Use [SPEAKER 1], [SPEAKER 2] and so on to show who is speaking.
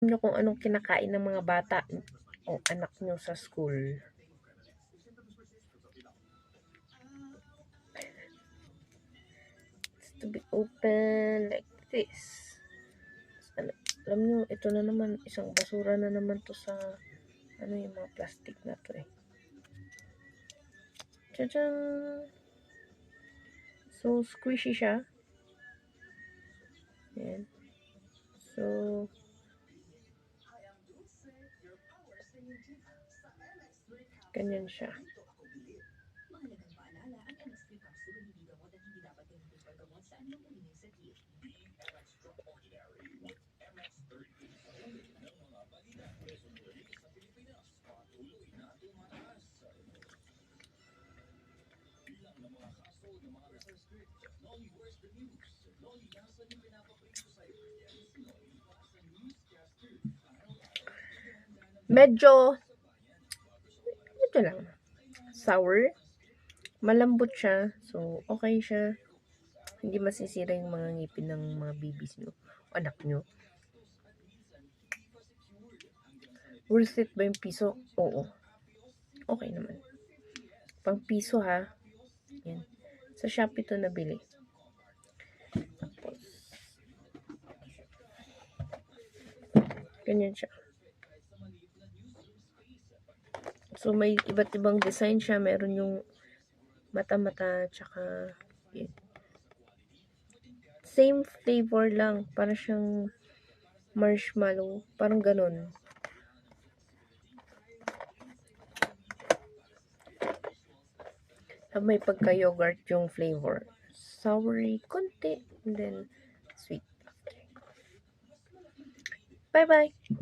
[SPEAKER 1] Nyo kung anong kinakain ng mga bata o anak nyo sa school. It's to be open like this. Alam nyo, ito na naman, isang basura na naman to sa, yung mga plastic na to eh. Tadaan! So, squishy siya. Ayan. So, ganyan siya. Medyo lang. Sour. Malambot siya. So, okay siya. Hindi masisira yung mga ngipin ng mga babies nyo. Anak nyo. Worth it ba yung piso? Oo. Okay naman. Pang piso ha. Yan. Sa Shopee to nabili. Tapos, ganyan siya. So, may iba't ibang design siya. Meron yung mata-mata, tsaka yun. Same flavor lang. Para siyang marshmallow. Parang ganun. May pagka-yogurt yung flavor. Soury, konti. And then, sweet. Bye-bye!